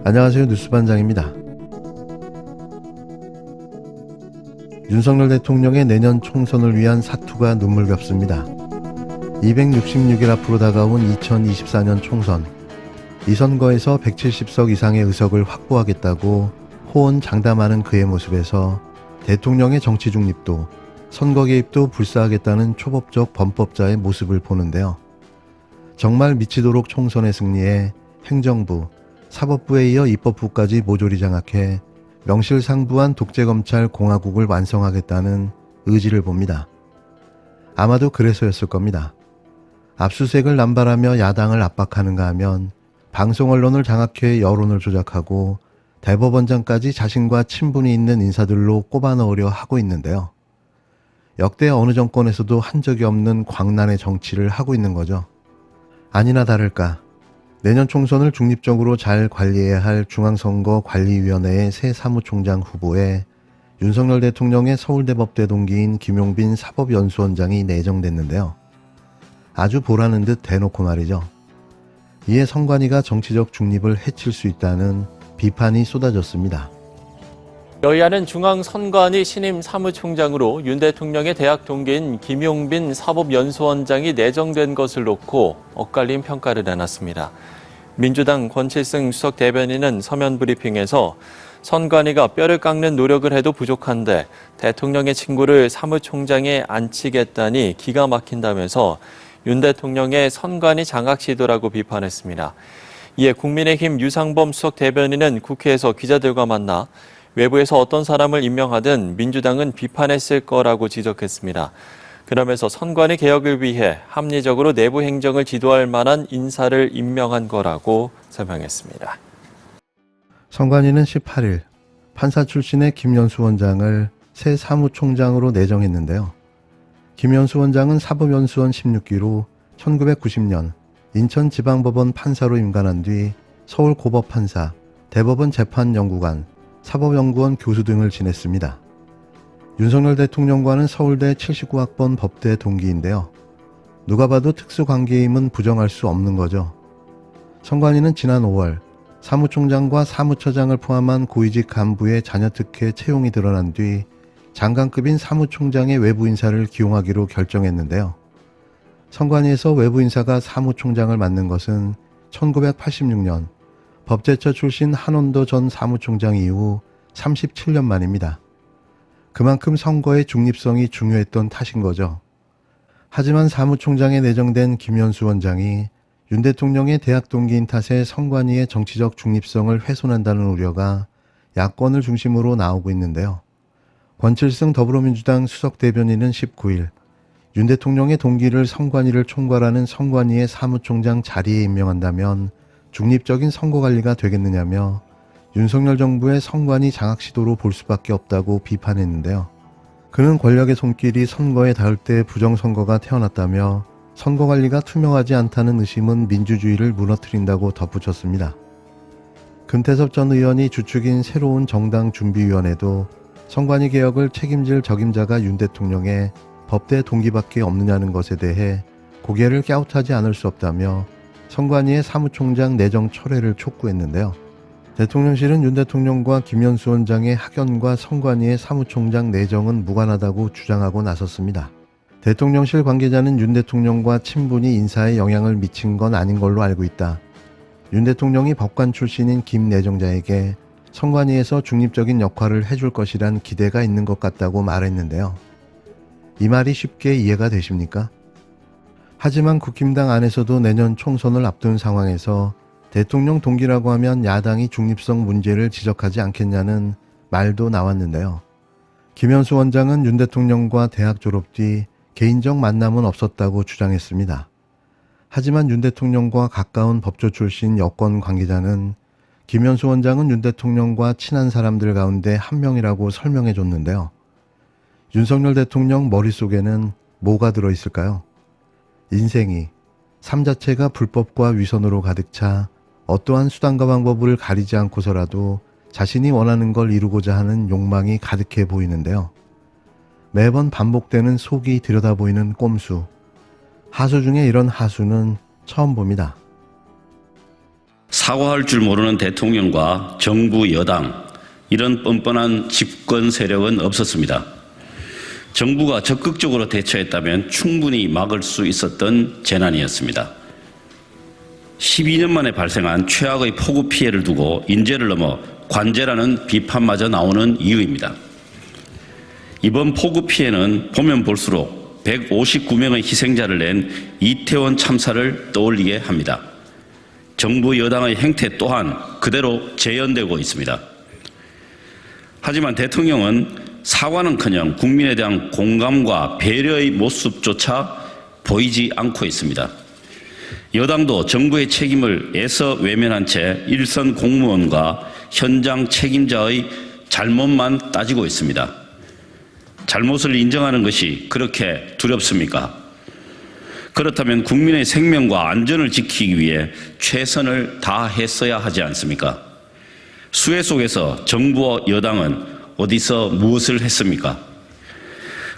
안녕하세요. 뉴스반장입니다. 윤석열 대통령의 내년 총선을 위한 사투가 눈물겹습니다. 266일 앞으로 다가온 2024년 총선. 이 선거에서 170석 이상의 의석을 확보하겠다고 호언장담하는 그의 모습에서 대통령의 정치 중립도, 선거 개입도 불사하겠다는 초법적 범법자의 모습을 보는데요. 정말 미치도록 총선의 승리에 행정부, 사법부에 이어 입법부까지 모조리 장악해 명실상부한 독재검찰 공화국을 완성하겠다는 의지를 봅니다. 아마도 그래서였을 겁니다. 압수수색을 남발하며 야당을 압박하는가 하면 방송 언론을 장악해 여론을 조작하고 대법원장까지 자신과 친분이 있는 인사들로 꼽아 넣으려 하고 있는데요. 역대 어느 정권에서도 한 적이 없는 광란의 정치를 하고 있는 거죠. 아니나 다를까 내년 총선을 중립적으로 잘 관리해야 할 중앙선거관리위원회의 새 사무총장 후보에 윤석열 대통령의 서울대법대 동기인 김용빈 사법연수원장이 내정됐는데요. 아주 보라는 듯 대놓고 말이죠. 이에 선관위가 정치적 중립을 해칠 수 있다는 비판이 쏟아졌습니다. 여야는 중앙선관위 신임 사무총장으로 윤 대통령의 대학 동기인 김용빈 사법연수원장이 내정된 것을 놓고 엇갈린 평가를 내놨습니다. 민주당 권칠승 수석 대변인은 서면 브리핑에서 선관위가 뼈를 깎는 노력을 해도 부족한데 대통령의 친구를 사무총장에 앉히겠다니 기가 막힌다면서 윤 대통령의 선관위 장악 시도라고 비판했습니다. 이에 국민의힘 유상범 수석 대변인은 국회에서 기자들과 만나 외부에서 어떤 사람을 임명하든 민주당은 비판했을 거라고 지적했습니다. 그러면서 선관위 개혁을 위해 합리적으로 내부 행정을 지도할 만한 인사를 임명한 거라고 설명했습니다. 선관위는 18일 판사 출신의 김연수 원장을 새 사무총장으로 내정했는데요. 김연수 원장은 사법연수원 16기로 1990년 인천지방법원 판사로 임관한 뒤 서울고법판사, 대법원 재판연구관, 사법연구원 교수 등을 지냈습니다. 윤석열 대통령과는 서울대 79학번 법대 동기인데요. 누가 봐도 특수관계임은 부정할 수 없는 거죠. 선관위는 지난 5월 사무총장과 사무처장을 포함한 고위직 간부의 자녀특혜 채용이 드러난 뒤 장관급인 사무총장의 외부 인사를 기용하기로 결정했는데요. 선관위에서 외부 인사가 사무총장을 맡는 것은 1986년 법제처 출신 한원도 전 사무총장 이후 37년 만입니다. 그만큼 선거의 중립성이 중요했던 탓인 거죠. 하지만 사무총장에 내정된 김연수 원장이 윤 대통령의 대학 동기인 탓에 선관위의 정치적 중립성을 훼손한다는 우려가 야권을 중심으로 나오고 있는데요. 권칠승 더불어민주당 수석 대변인은 19일 윤 대통령의 동기를 선관위를 총괄하는 선관위의 사무총장 자리에 임명한다면 중립적인 선거관리가 되겠느냐며 윤석열 정부의 선관위 장악 시도로 볼 수밖에 없다고 비판했는데요. 그는 권력의 손길이 선거에 닿을 때 부정선거가 태어났다며 선거관리가 투명하지 않다는 의심은 민주주의를 무너뜨린다고 덧붙였습니다. 금태섭 전 의원이 주축인 새로운 정당준비위원회도 선관위 개혁을 책임질 적임자가 윤 대통령의 법대 동기밖에 없느냐는 것에 대해 고개를 갸웃하지 않을 수 없다며 선관위의 사무총장 내정 철회를 촉구했는데요. 대통령실은 윤 대통령과 김연수 원장의 학연과 선관위의 사무총장 내정은 무관하다고 주장하고 나섰습니다. 대통령실 관계자는 윤 대통령과 친분이 인사에 영향을 미친 건 아닌 걸로 알고 있다. 윤 대통령이 법관 출신인 김 내정자에게 선관위에서 중립적인 역할을 해줄 것이란 기대가 있는 것 같다고 말했는데요. 이 말이 쉽게 이해가 되십니까? 하지만 국힘당 안에서도 내년 총선을 앞둔 상황에서 대통령 동기라고 하면 야당이 중립성 문제를 지적하지 않겠냐는 말도 나왔는데요. 김연수 원장은 윤 대통령과 대학 졸업 뒤 개인적 만남은 없었다고 주장했습니다. 하지만 윤 대통령과 가까운 법조 출신 여권 관계자는 김연수 원장은 윤 대통령과 친한 사람들 가운데 한 명이라고 설명해 줬는데요. 윤석열 대통령 머릿속에는 뭐가 들어있을까요? 인생이, 삶 자체가 불법과 위선으로 가득 차 어떠한 수단과 방법을 가리지 않고서라도 자신이 원하는 걸 이루고자 하는 욕망이 가득해 보이는데요. 매번 반복되는 속이 들여다보이는 꼼수. 하수 중에 이런 하수는 처음 봅니다. 사과할 줄 모르는 대통령과 정부 여당, 이런 뻔뻔한 집권 세력은 없었습니다. 정부가 적극적으로 대처했다면 충분히 막을 수 있었던 재난이었습니다. 12년 만에 발생한 최악의 폭우 피해를 두고 인재를 넘어 관제라는 비판마저 나오는 이유입니다. 이번 폭우 피해는 보면 볼수록 159명의 희생자를 낸 이태원 참사를 떠올리게 합니다. 정부 여당의 행태 또한 그대로 재현되고 있습니다. 하지만 대통령은 사과는커녕 국민에 대한 공감과 배려의 모습조차 보이지 않고 있습니다. 여당도 정부의 책임을 애써 외면한 채 일선 공무원과 현장 책임자의 잘못만 따지고 있습니다. 잘못을 인정하는 것이 그렇게 두렵습니까? 그렇다면 국민의 생명과 안전을 지키기 위해 최선을 다했어야 하지 않습니까? 수해 속에서 정부와 여당은 어디서 무엇을 했습니까?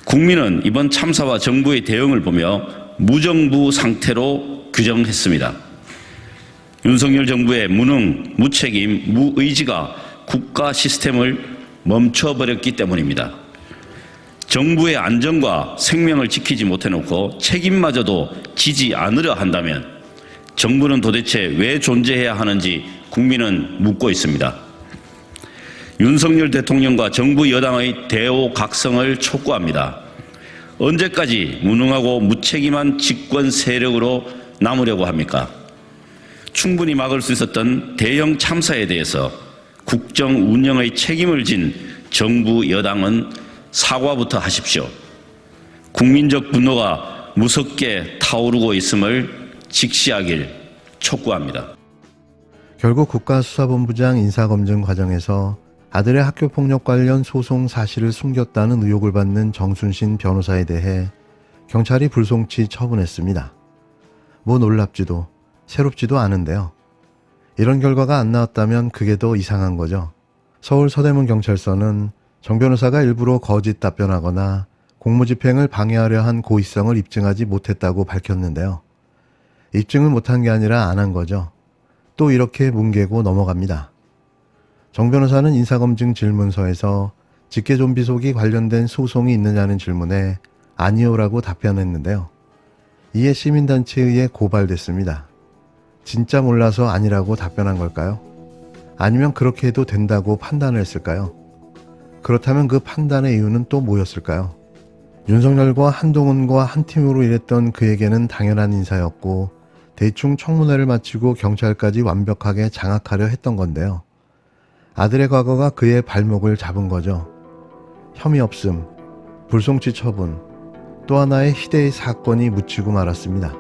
국민은 이번 참사와 정부의 대응을 보며 무정부 상태로 규정했습니다. 윤석열 정부의 무능, 무책임, 무의지가 국가 시스템을 멈춰버렸기 때문입니다. 정부의 안전과 생명을 지키지 못해놓고 책임마저도 지지 않으려 한다면 정부는 도대체 왜 존재해야 하는지 국민은 묻고 있습니다. 윤석열 대통령과 정부 여당의 대오각성을 촉구합니다. 언제까지 무능하고 무책임한 집권 세력으로 남으려고 합니까? 충분히 막을 수 있었던 대형 참사에 대해서 국정 운영의 책임을 진 정부 여당은 사과부터 하십시오. 국민적 분노가 무섭게 타오르고 있음을 직시하길 촉구합니다. 결국 국가수사본부장 인사검증 과정에서 아들의 학교폭력 관련 소송 사실을 숨겼다는 의혹을 받는 정순신 변호사에 대해 경찰이 불송치 처분했습니다. 뭐 놀랍지도 새롭지도 않은데요. 이런 결과가 안 나왔다면 그게 더 이상한 거죠. 서울 서대문경찰서는 정 변호사가 일부러 거짓 답변하거나 공무집행을 방해하려 한 고의성을 입증하지 못했다고 밝혔는데요. 입증을 못한 게 아니라 안 한 거죠. 또 이렇게 뭉개고 넘어갑니다. 정 변호사는 인사검증 질문서에서 직계좀비 관련된 소송이 있느냐는 질문에 아니요라고 답변했는데요. 이에 시민단체에 의해 고발됐습니다. 진짜 몰라서 아니라고 답변한 걸까요? 아니면 그렇게 해도 된다고 판단을 했을까요? 그렇다면 그 판단의 이유는 또 뭐였을까요? 윤석열과 한동훈과 한 팀으로 일했던 그에게는 당연한 인사였고 대충 청문회를 마치고 경찰까지 완벽하게 장악하려 했던 건데요. 아들의 과거가 그의 발목을 잡은 거죠. 혐의 없음, 불송치 처분, 또 하나의 희대의 사건이 묻히고 말았습니다.